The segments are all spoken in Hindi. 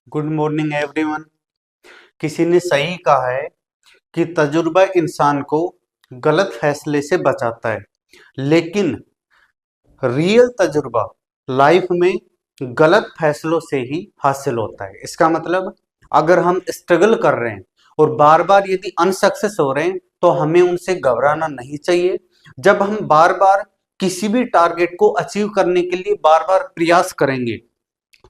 Good morning everyone. किसी ने सही कहा है कि तजुर्बा इंसान को गलत फैसले से बचाता है, लेकिन रियल तजुर्बा लाइफ में गलत फैसलों से ही हासिल होता है। इसका मतलब अगर हम स्ट्रगल कर रहे हैं और बार बार यदि अनसक्सेस हो रहे हैं तो हमें उनसे घबराना नहीं चाहिए। जब हम बार बार किसी भी टारगेट को अचीव करने के लिए बार बार प्रयास करेंगे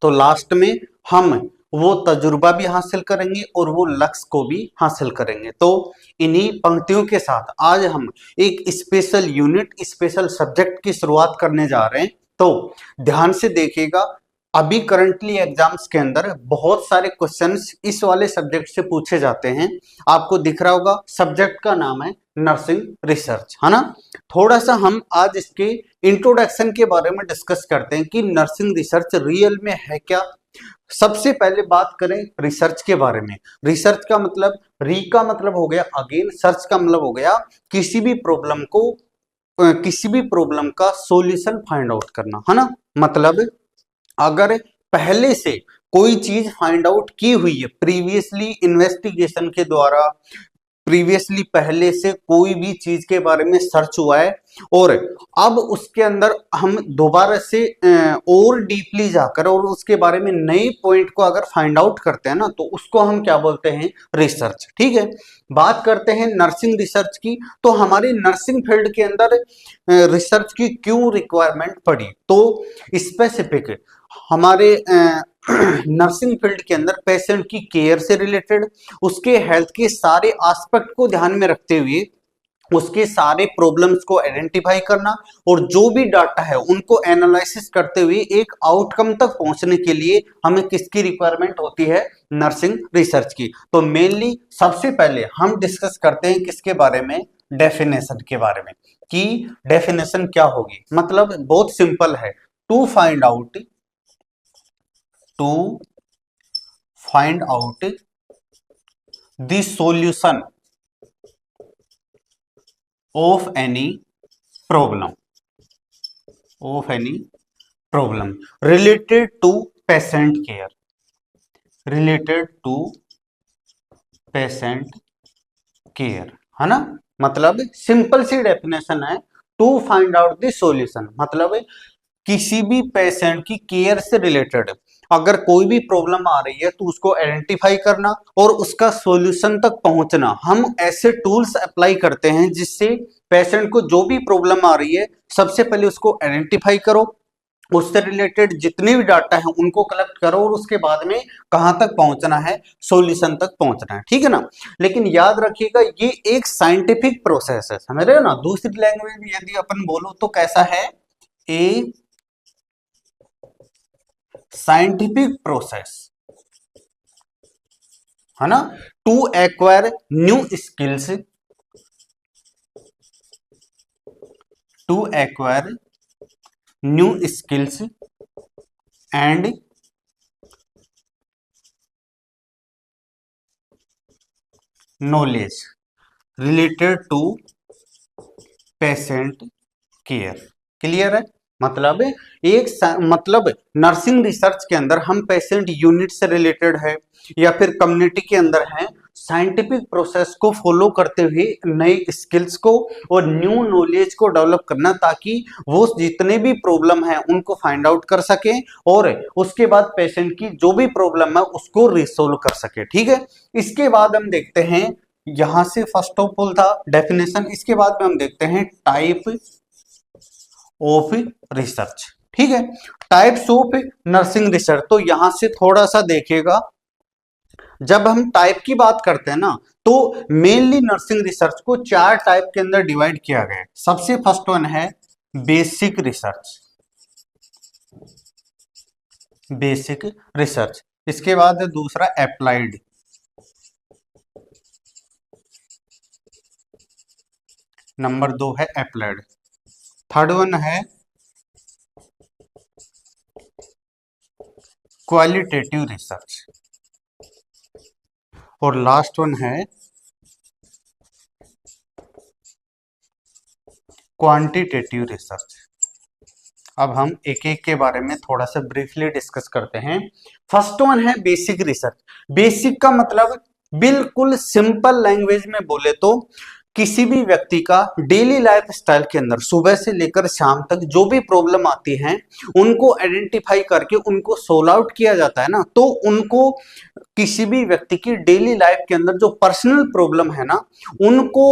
तो लास्ट में हम वो तजुर्बा भी हासिल करेंगे और वो लक्ष्य को भी हासिल करेंगे। तो इन्हीं पंक्तियों के साथ आज हम एक स्पेशल यूनिट स्पेशल सब्जेक्ट की शुरुआत करने जा रहे हैं। तो ध्यान से देखिएगा, अभी करंटली एग्जाम्स के अंदर बहुत सारे क्वेश्चंस इस वाले सब्जेक्ट से पूछे जाते हैं। आपको दिख रहा होगा सब्जेक्ट का नाम है नर्सिंग रिसर्च, है ना। थोड़ा सा हम आज इसके इंट्रोडक्शन के बारे में डिस्कस करते हैं कि नर्सिंग रिसर्च रियल में है क्या। सबसे पहले बात करें रिसर्च के बारे में। रिसर्च का मतलब, री का मतलब हो गया अगेन, सर्च का मतलब हो गया किसी भी प्रॉब्लम को किसी भी प्रॉब्लम का सॉल्यूशन फाइंड आउट करना, है ना। मतलब अगर पहले से कोई चीज फाइंड आउट की हुई है प्रीवियसली इन्वेस्टिगेशन के द्वारा, प्रीवियसली पहले से कोई भी चीज के बारे में सर्च हुआ है और अब उसके अंदर हम दोबारा से और डीपली जाकर और उसके बारे में नए पॉइंट को अगर फाइंड आउट करते हैं ना तो उसको हम क्या बोलते हैं, रिसर्च। ठीक है, बात करते हैं नर्सिंग रिसर्च की। तो हमारे नर्सिंग फील्ड के अंदर रिसर्च की क्यों रिक्वायरमेंट पड़ी, तो स्पेसिफिक हमारे नर्सिंग फील्ड के अंदर पेशेंट की केयर से रिलेटेड, उसके हेल्थ के सारे एस्पेक्ट को ध्यान में रखते हुए उसके सारे प्रॉब्लम्स को आइडेंटिफाई करना और जो भी डाटा है उनको एनालिसिस करते हुए एक आउटकम तक पहुंचने के लिए हमें किसकी रिक्वायरमेंट होती है, नर्सिंग रिसर्च की। तो मेनली सबसे पहले हम डिस्कस करते हैं किसके बारे में, डेफिनेशन के बारे में, कि डेफिनेशन क्या होगी। मतलब बहुत सिंपल है, to find out to find out the solution of any problem problem related to patient care, related to patient care, है ना। मतलब सिंपल सी डेफिनेशन है, to find out the solution मतलब किसी भी पेशेंट की केयर से रिलेटेड अगर कोई भी प्रॉब्लम आ रही है तो उसको आइडेंटिफाई करना और उसका सॉल्यूशन तक पहुंचना। हम ऐसे टूल्स अप्लाई करते हैं जिससे पेशेंट को जो भी प्रॉब्लम आ रही है सबसे पहले उसको आइडेंटिफाई करो, उससे रिलेटेड जितने भी डाटा है उनको कलेक्ट करो और उसके बाद में कहां तक पहुंचना है, सॉल्यूशन तक पहुंचना है। ठीक है ना। लेकिन याद रखिएगा ये एक साइंटिफिक प्रोसेस है, समझ रहे हो ना। दूसरी लैंग्वेज में यदि अपन बोलो तो कैसा है, ए साइंटिफिक प्रोसेस, है ना, to acquire new skills, to acquire new skills and knowledge related to patient care. Clear है। मतलब मतलब नर्सिंग रिसर्च के अंदर हम पेशेंट यूनिट से रिलेटेड है या फिर कम्युनिटी के अंदर है, साइंटिफिक प्रोसेस को फॉलो करते हुए नई स्किल्स को और न्यू नॉलेज को डेवलप करना ताकि वो जितने भी प्रॉब्लम है उनको फाइंड आउट कर सके और उसके बाद पेशेंट की जो भी प्रॉब्लम है उसको रिसोल्व कर सके। ठीक है। इसके बाद हम देखते हैं, यहां से फर्स्ट ऑफ ऑल था डेफिनेशन, इसके बाद में हम देखते हैं टाइप ऑफ रिसर्च। ठीक है, टाइप्स ऑफ नर्सिंग रिसर्च। तो यहां से थोड़ा सा देखिएगा, जब हम टाइप की बात करते हैं ना तो मेनली नर्सिंग रिसर्च को चार टाइप के अंदर डिवाइड किया गया है। सबसे फर्स्ट वन है बेसिक रिसर्च, बेसिक रिसर्च। इसके बाद है दूसरा अप्लाइड, नंबर दो है अप्लाइड। थर्ड वन है क्वालिटेटिव रिसर्च और लास्ट वन है क्वांटिटेटिव रिसर्च। अब हम एक एक के बारे में थोड़ा सा ब्रीफली डिस्कस करते हैं। फर्स्ट वन है बेसिक रिसर्च। बेसिक का मतलब बिल्कुल सिंपल लैंग्वेज में बोले तो किसी भी व्यक्ति का डेली लाइफ स्टाइल के अंदर सुबह से लेकर शाम तक जो भी प्रॉब्लम आती है उनको आइडेंटिफाई करके उनको सोल्व आउट किया जाता है ना, तो उनको किसी भी व्यक्ति की डेली लाइफ के अंदर जो पर्सनल प्रॉब्लम है ना उनको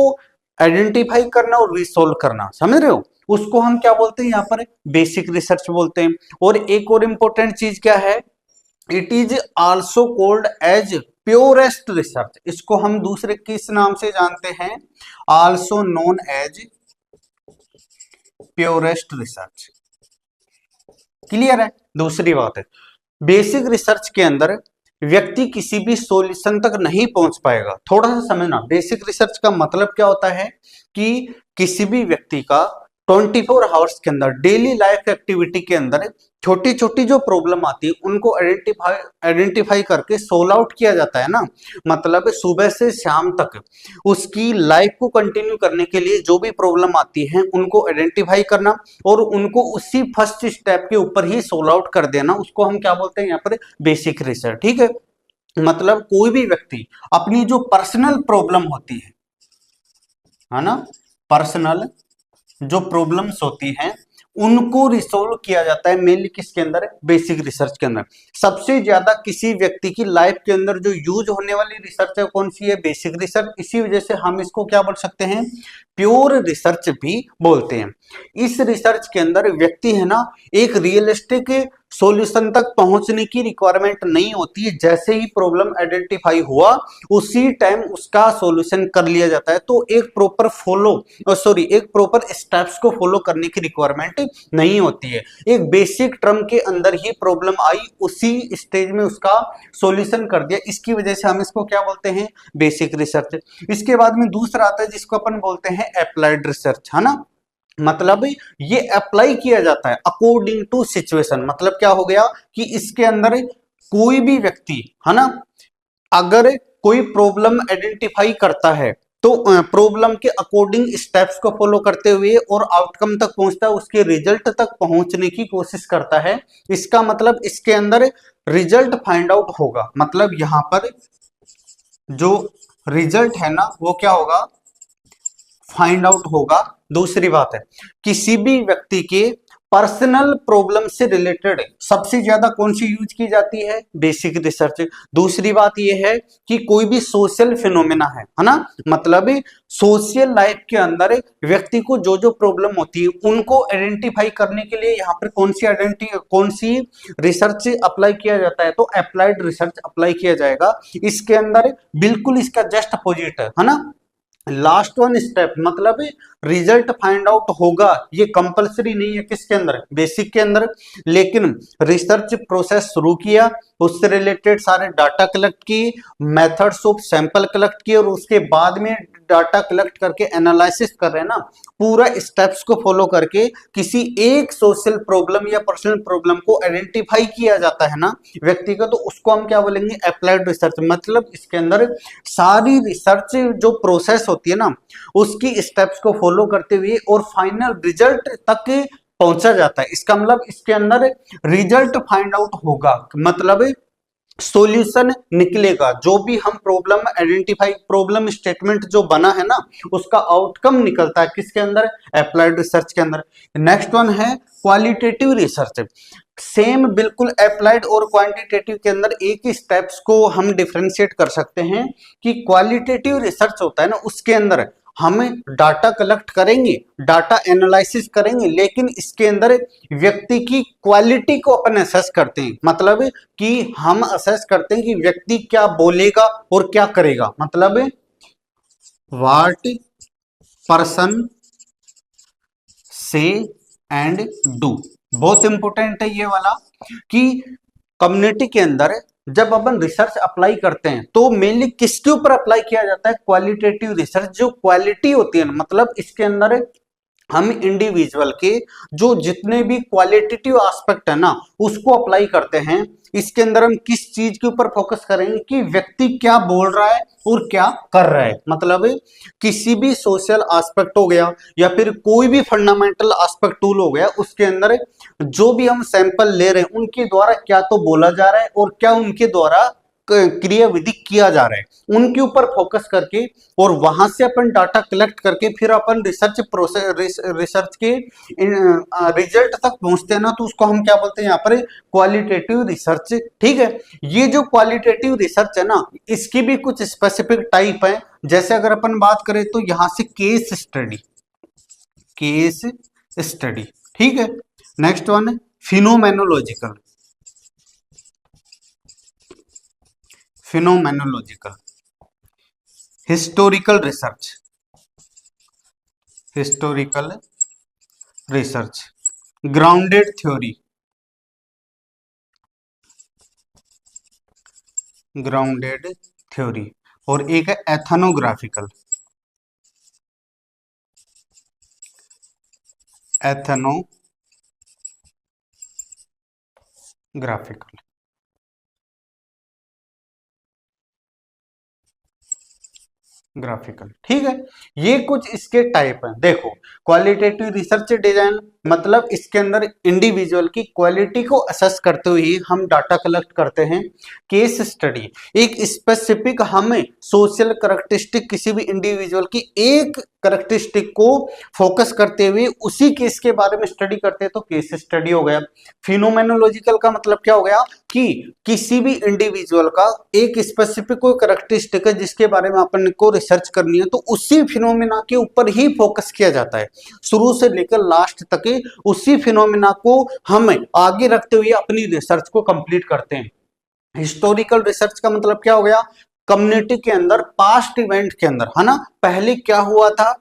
आइडेंटिफाई करना और रिसोल्व करना, समझ रहे हो, उसको हम क्या बोलते हैं यहाँ पर बेसिक रिसर्च बोलते हैं। और एक और इंपॉर्टेंट चीज क्या है, it is also called as purest research. इसको हम दूसरे किस नाम से जानते हैं, also known as purest research. Clear है। दूसरी बात है बेसिक रिसर्च के अंदर व्यक्ति किसी भी सॉल्यूशन तक नहीं पहुंच पाएगा। थोड़ा सा समझना, बेसिक रिसर्च का मतलब क्या होता है कि किसी भी व्यक्ति का 24 आवर्स के अंदर डेली लाइफ एक्टिविटी के अंदर छोटी छोटी जो प्रॉब्लम आती है उनको आइडेंटिफाई करके सोल्व आउट किया जाता है ना, मतलब सुबह से शाम तक उसकी लाइफ को कंटिन्यू करने के लिए जो भी प्रॉब्लम आती है उनको आइडेंटिफाई करना और उनको उसी फर्स्ट स्टेप के ऊपर ही सोल्व आउट कर देना, उसको हम क्या बोलते हैं यहाँ पर बेसिक रिसर्च। ठीक है, मतलब कोई भी व्यक्ति अपनी जो पर्सनल प्रॉब्लम होती है ना, पर्सनल जो प्रॉब्लम्स होती हैं उनको रिसोल्व किया जाता है मेनली किसके अंदर, बेसिक रिसर्च के अंदर। सबसे ज्यादा किसी व्यक्ति की लाइफ के अंदर जो यूज होने वाली रिसर्च है कौन सी है, बेसिक रिसर्च। इसी वजह से हम इसको क्या बोल सकते हैं, प्योर रिसर्च भी बोलते हैं। इस रिसर्च के अंदर व्यक्ति है ना एक रियलिस्टिक सॉल्यूशन तक पहुंचने की रिक्वायरमेंट नहीं होती है, जैसे ही प्रॉब्लम आइडेंटिफाई हुआ उसी टाइम उसका सॉल्यूशन कर लिया जाता है। तो एक प्रॉपर एक प्रॉपर स्टेप्स को फॉलो करने की रिक्वायरमेंट नहीं होती है। एक बेसिक टर्म के अंदर ही प्रॉब्लम आई, उसी स्टेज में उसका सॉल्यूशन कर दिया, इसकी वजह से हम इसको क्या बोलते हैं, बेसिक रिसर्च। इसके बाद में दूसरा आता है जिसको अपन बोलते हैं अप्लाइड रिसर्च, है ना, मतलब ये अप्लाई किया जाता है अकॉर्डिंग टू सिचुएशन। मतलब क्या हो गया कि इसके अंदर कोई भी व्यक्ति है ना अगर कोई प्रॉब्लम आइडेंटिफाई करता है तो प्रॉब्लम के अकॉर्डिंग स्टेप्स को फॉलो करते हुए और आउटकम तक पहुंचता है, उसके रिजल्ट तक पहुंचने की कोशिश करता है। इसका मतलब इसके अंदर रिजल्ट फाइंड आउट होगा, मतलब यहां पर जो रिजल्ट है ना वो क्या होगा, फाइंड आउट होगा। दूसरी बात है किसी भी व्यक्ति के पर्सनल प्रॉब्लम से रिलेटेड सबसे ज्यादा कौन सी यूज की जाती है, बेसिक रिसर्च। दूसरी बात यह है कि कोई भी सोशल फिनोमेना है ना, मतलब सोशल लाइफ के अंदर व्यक्ति को जो जो प्रॉब्लम होती है उनको आइडेंटिफाई करने के लिए यहाँ पर कौन सी रिसर्च अप्लाई किया जाता है, तो अप्लाइड रिसर्च अप्लाई किया जाएगा। इसके अंदर बिल्कुल इसका जस्ट अपोजिट है ना, लास्ट वन स्टेप, मतलब रिजल्ट फाइंड आउट होगा, ये कंपलसरी नहीं है किसके अंदर, बेसिक के अंदर। लेकिन रिसर्च प्रोसेस शुरू किया, उससे रिलेटेड सारे डाटा कलेक्ट की, मेथड्स ऑफ सैंपल कलेक्ट किए और उसके बाद में डाटा कलेक्ट करके एनालिसिस कर रहे हैं ना, पूरा स्टेप्स को फॉलो करके किसी एक सोशल प्रॉब्लम या पर्सनल प्रॉब्लम को आइडेंटिफाई किया जाता है ना व्यक्ति का, तो उसको हम क्या बोलेंगे, अप्लाइड रिसर्च। मतलब इसके अंदर सारी रिसर्च जो प्रोसेस होती है ना उसकी स्टेप्स को फॉलो करते हुए और फाइनल रिजल्ट तक पहुंचा जाता है। इसका मतलब इसके अंदर रिजल्ट फाइंड आउट होगा, मतलब सॉल्यूशन निकलेगा, जो भी हम प्रॉब्लम आइडेंटिफाई, प्रॉब्लम स्टेटमेंट जो बना है ना उसका आउटकम निकलता है किसके अंदर, अप्लाइड रिसर्च के अंदर। नेक्स्ट वन है क्वालिटेटिव रिसर्च। सेम बिल्कुल अप्लाइड और क्वांटिटेटिव के अंदर एक ही स्टेप्स को हम डिफरेंशिएट कर सकते हैं कि क्वालिटेटिव रिसर्च होता है ना उसके अंदर हम डाटा कलेक्ट करेंगे, डाटा एनालिसिस करेंगे, लेकिन इसके अंदर व्यक्ति की क्वालिटी को अपन असेस करते हैं, मतलब कि हम असेस करते हैं कि व्यक्ति क्या बोलेगा और क्या करेगा, मतलब व्हाट पर्सन से एंड डू। बहुत इंपॉर्टेंट है ये वाला कि कम्युनिटी के अंदर जब अपन रिसर्च अप्लाई करते हैं तो मेनली किसके ऊपर अप्लाई किया जाता है, क्वालिटेटिव रिसर्च। जो क्वालिटी होती है मतलब इसके अंदर हम इंडिविजुअल के जो जितने भी क्वालिटेटिव एस्पेक्ट है ना उसको अप्लाई करते हैं। इसके अंदर हम किस चीज के ऊपर फोकस करेंगे कि व्यक्ति क्या बोल रहा है और क्या कर रहा है। मतलब किसी भी सोशल एस्पेक्ट हो गया या फिर कोई भी फंडामेंटल एस्पेक्ट टूल हो गया, उसके अंदर जो भी हम सैंपल ले रहे हैं उनके द्वारा क्या तो बोला जा रहा है और क्या उनके द्वारा क्रिया विधि किया जा रहा है, उनके ऊपर फोकस करके और वहां से अपन डाटा कलेक्ट करके फिर अपन रिसर्च प्रोसेस रिसर्च के रिजल्ट तक पहुंचते हैं ना, तो उसको हम क्या बोलते हैं यहाँ पर क्वालिटेटिव रिसर्च। ठीक है, ये जो क्वालिटेटिव रिसर्च है ना इसकी भी कुछ स्पेसिफिक टाइप है। जैसे अगर अपन बात करें तो यहां से केस स्टडी, केस स्टडी। ठीक है, next one phenomenological, phenomenological, historical research, historical research, grounded theory, grounded theory, और एक है एथनोग्राफिकल, एथनोग्राफिकल। ग्राफिकल। ठीक है, ये कुछ इसके टाइप हैं। देखो, क्वालिटेटिव रिसर्च डिजाइन मतलब इसके अंदर इंडिविजुअल की क्वालिटी को असेस करते हुए ही हम डाटा कलेक्ट करते हैं। केस स्टडी एक स्पेसिफिक हमें सोशल करैक्टरिस्टिक किसी भी इंडिविजुअल की एक करैक्टरिस्टिक को फोकस करते हुए उसी केस के बारे में स्टडी करते हैं, तो केस स्टडी हो गया। फिनोमेनोलॉजिकल का मतलब क्या हो गया कि किसी भी इंडिविजुअल का एक स्पेसिफिक कोई करैक्टरिस्टिक है जिसके बारे में अपन को रिसर्च करनी है, तो उसी फिनोमेना के ऊपर ही फोकस किया जाता है। शुरू से लेकर लास्ट तक उसी फिनोमेना को हम आगे रखते हुए अपनी रिसर्च को कंप्लीट करते हैं। हिस्टोरिकल रिसर्च का मतलब क्या हो गया, कम्युनिटी के अंदर पास्ट इवेंट के अंदर, है ना, पहले क्या हुआ था,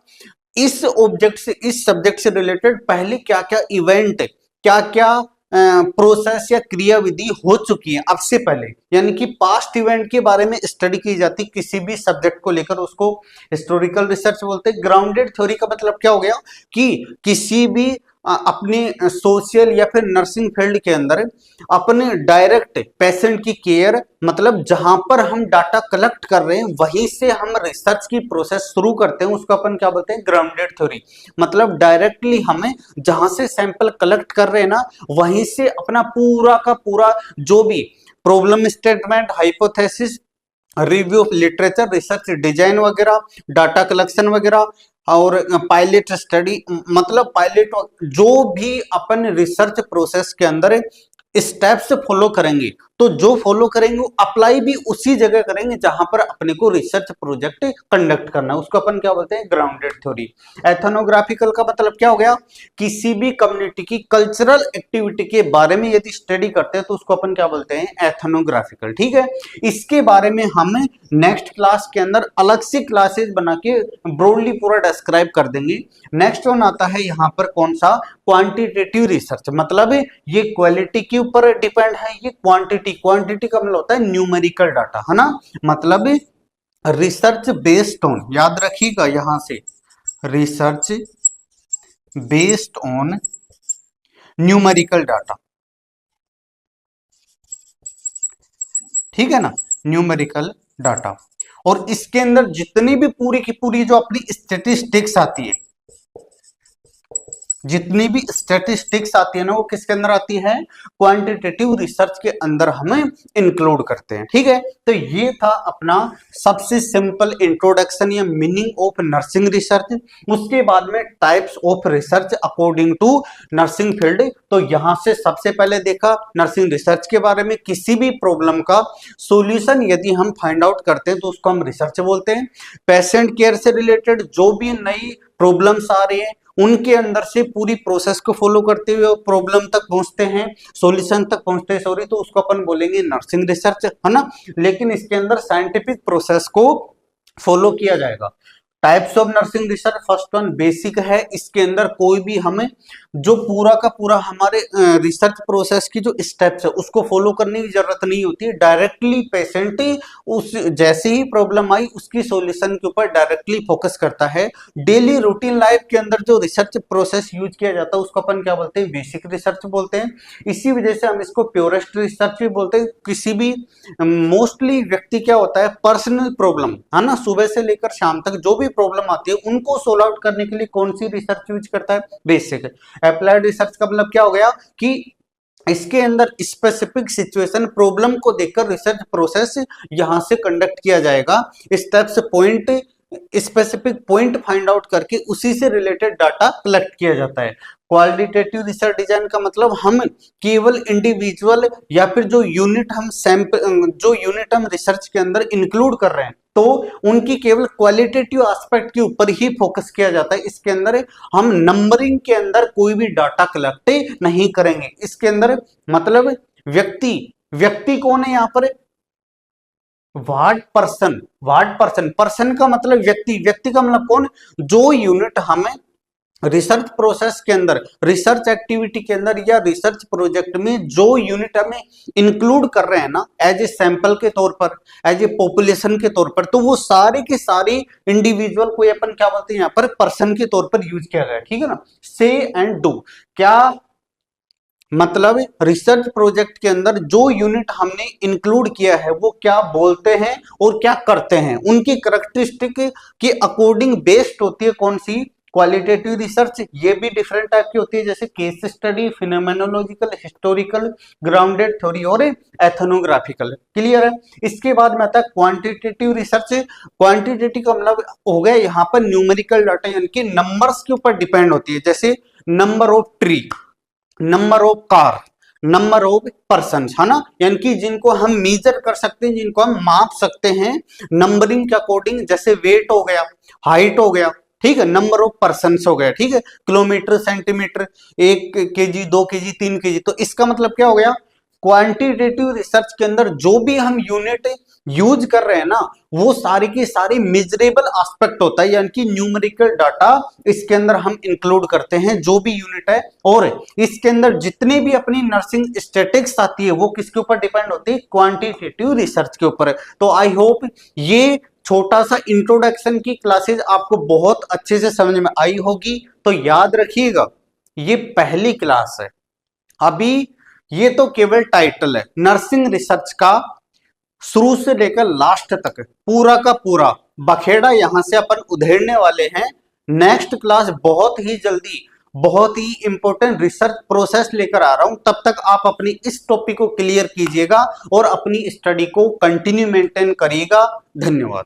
इस ऑब्जेक्ट से इस सब्जेक्ट से रिलेटेड पहले क्या क्या इवेंट, क्या क्या प्रोसेस या क्रिया विधि हो चुकी है अब से पहले, यानी कि पास्ट इवेंट के बारे में स्टडी की जाती किसी भी सब्जेक्ट को लेकर, उसको हिस्टोरिकल रिसर्च बोलते हैं। ग्राउंडेड थ्योरी का मतलब क्या हो गया कि किसी भी अपने सोशल या फिर नर्सिंग फील्ड के अंदर अपने डायरेक्ट पेशेंट की केयर, मतलब जहां पर हम डाटा कलेक्ट कर रहे हैं वहीं से हम रिसर्च की प्रोसेस शुरू करते हैं, उसको अपन क्या बोलते हैं, ग्राउंडेड थ्योरी। मतलब डायरेक्टली हमें जहां से सैंपल कलेक्ट कर रहे हैं ना वहीं से अपना पूरा का पूरा जो भी problem statement, hypothesis, review of literature, research design वगैरह, डाटा कलेक्शन वगैरह और पायलट स्टडी, मतलब पायलट जो भी अपन रिसर्च प्रोसेस के अंदर स्टेप्स फॉलो करेंगे, तो जो फॉलो करेंगे वो अप्लाई भी उसी जगह करेंगे जहां पर अपने को रिसर्च प्रोजेक्ट कंडक्ट करना है, उसको अपन क्या बोलते हैं, ग्राउंडेड थ्योरी। एथनोग्राफिकल का मतलब क्या हो गया, किसी भी कम्युनिटी की कल्चरल एक्टिविटी के बारे में यदि स्टडी करते हैं तो उसको अपन क्या बोलते हैं, एथनोग्राफिकल। ठीक है, इसके बारे में हम नेक्स्ट क्लास के अंदर अलग से क्लासेस बना के ब्रॉडली पूरा डिस्क्राइब कर देंगे। नेक्स्ट वन आता है यहाँ पर कौन सा, क्वांटिटेटिव रिसर्च। मतलब ये क्वालिटी के ऊपर डिपेंड है, ये क्वांटिटी, क्वांटिटी का मतलब होता है न्यूमेरिकल डाटा, है ना। मतलब रिसर्च बेस्ड ऑन, याद रखिएगा यहां से, research based on numerical data. ठीक है ना, न्यूमेरिकल डाटा। और इसके अंदर जितनी भी पूरी की पूरी जो अपनी स्टेटिस्टिक्स आती है, जितनी भी स्टैटिस्टिक्स आती है ना वो किसके अंदर आती है, क्वांटिटेटिव रिसर्च के अंदर हमें इंक्लूड करते हैं। ठीक है, तो ये था अपना सबसे सिंपल इंट्रोडक्शन या मीनिंग ऑफ नर्सिंग रिसर्च। उसके बाद में types of research according to nursing field. तो यहां से सबसे पहले देखा नर्सिंग रिसर्च के बारे में, किसी भी प्रॉब्लम का सॉल्यूशन यदि हम फाइंड आउट करते हैं तो उसको हम रिसर्च बोलते हैं। पेशेंट केयर से रिलेटेड जो भी नई प्रॉब्लम्स आ रही है उनके अंदर से पूरी प्रोसेस को फॉलो करते हुए प्रॉब्लम तक पहुंचते हैं, सॉल्यूशन तक पहुंचते हैं, सॉरी, तो उसको अपन बोलेंगे नर्सिंग रिसर्च, है ना। लेकिन इसके अंदर साइंटिफिक प्रोसेस को फॉलो किया जाएगा। Types of nursing research, first one basic है, इसके अंदर कोई भी हमें जो पूरा का पूरा हमारे रिसर्च प्रोसेस की जो स्टेप्स है उसको फॉलो करने की जरूरत नहीं होती है। डायरेक्टली पेशेंट उस जैसे ही प्रॉब्लम आई उसकी सॉल्यूशन के ऊपर डायरेक्टली फोकस करता है। डेली रूटीन लाइफ के अंदर जो रिसर्च प्रोसेस यूज किया जाता है उसको अपन क्या बोलते हैं, बेसिक रिसर्च बोलते हैं। इसी वजह से हम इसको प्योरेस्ट रिसर्च भी बोलते हैं। किसी भी मोस्टली व्यक्ति क्या होता है, पर्सनल प्रॉब्लम है ना, सुबह से लेकर शाम तक जो भी प्रॉब्लम आती है उनको सोल्व आउट करने के लिए कौन सी रिसर्च यूज करता है, बेसिक। अप्लाइड रिसर्च का मतलब क्या हो गया कि इसके अंदर स्पेसिफिक सिचुएशन प्रॉब्लम को देखकर रिसर्च प्रोसेस यहां से कंडक्ट किया जाएगा। Steps point specific point find out करके उसी से रिलेटेड डाटा कलेक्ट किया जाता है। क्वालिटेटिव रिसर्च डिजाइन का मतलब हम केवल इंडिविजुअल या फिर जो यूनिट हम रिसर्च के अंदर इंक्लूड कर रहे हैं तो उनकी केवल क्वालिटेटिव एस्पेक्ट के ऊपर ही फोकस किया जाता है। इसके अंदर हम नंबरिंग के अंदर कोई भी डाटा कलेक्ट नहीं करेंगे। इसके अंदर मतलब व्यक्ति कौन है यहाँ पर, पर्सन का मतलब व्यक्ति का मतलब कौन, जो यूनिट हमें रिसर्च प्रोसेस के अंदर, रिसर्च एक्टिविटी के अंदर या रिसर्च प्रोजेक्ट में जो यूनिट हमें इंक्लूड कर रहे हैं ना, एज ए सैंपल के तौर पर, एज ए पॉपुलेशन के तौर पर, तो वो सारे के सारे इंडिविजुअल को अपन क्या बोलते हैं यहाँ पर, पर्सन के तौर पर यूज किया गया, ठीक है ना। से एंड डू क्या मतलब, रिसर्च प्रोजेक्ट के अंदर जो यूनिट हमने इंक्लूड किया है वो क्या बोलते हैं और क्या करते हैं, उनकी कैरेक्टरिस्टिक के अकॉर्डिंग बेस्ड होती है कौन सी, क्वालिटेटिव रिसर्च। ये भी डिफरेंट टाइप की होती है, जैसे case study, phenomenological, historical, grounded theory और एथनोग्राफिकल। क्लियर है। इसके बाद में आता है क्वांटिटेटिव रिसर्च। क्वांटिटेटिव का मतलब हो गया यहाँ पर न्यूमेरिकल डाटा, यानी कि नंबर्स के ऊपर डिपेंड होती है, जैसे number of tree, number of car, number of person, है ना, यानी कि जिनको हम मेजर कर सकते हैं, जिनको हम माप सकते हैं नंबरिंग के अकॉर्डिंग, जैसे वेट हो गया, हाइट हो गया, ठीक है, नंबर ऑफ पर्सन हो गया, ठीक है, kilometre, centimetre, 1 kg, 2 kg, 3 kg। तो इसका मतलब क्या हो गया, क्वांटिटेटिव रिसर्च के अंदर जो भी हम यूनिट यूज कर रहे हैं ना वो सारी की सारी मेजरेबल एस्पेक्ट होता है, यानी कि न्यूमेरिकल डाटा इसके अंदर हम इंक्लूड करते हैं जो भी यूनिट है। और इसके अंदर जितने भी अपनी नर्सिंग स्टैटिस्टिक्स आती है वो किसके ऊपर डिपेंड होती है, क्वांटिटेटिव रिसर्च के ऊपर। तो आई होप ये छोटा सा इंट्रोडक्शन की क्लासेस आपको बहुत अच्छे से समझ में आई होगी। तो याद रखिएगा ये पहली क्लास है, अभी ये तो केवल टाइटल है। नर्सिंग रिसर्च का शुरू से लेकर लास्ट तक पूरा का पूरा बखेड़ा यहां से अपन उधेड़ने वाले हैं। नेक्स्ट क्लास बहुत ही जल्दी बहुत ही इंपॉर्टेंट रिसर्च प्रोसेस लेकर आ रहा हूं, तब तक आप अपनी इस टॉपिक को क्लियर कीजिएगा और अपनी स्टडी को कंटिन्यू मेंटेन करिएगा। धन्यवाद।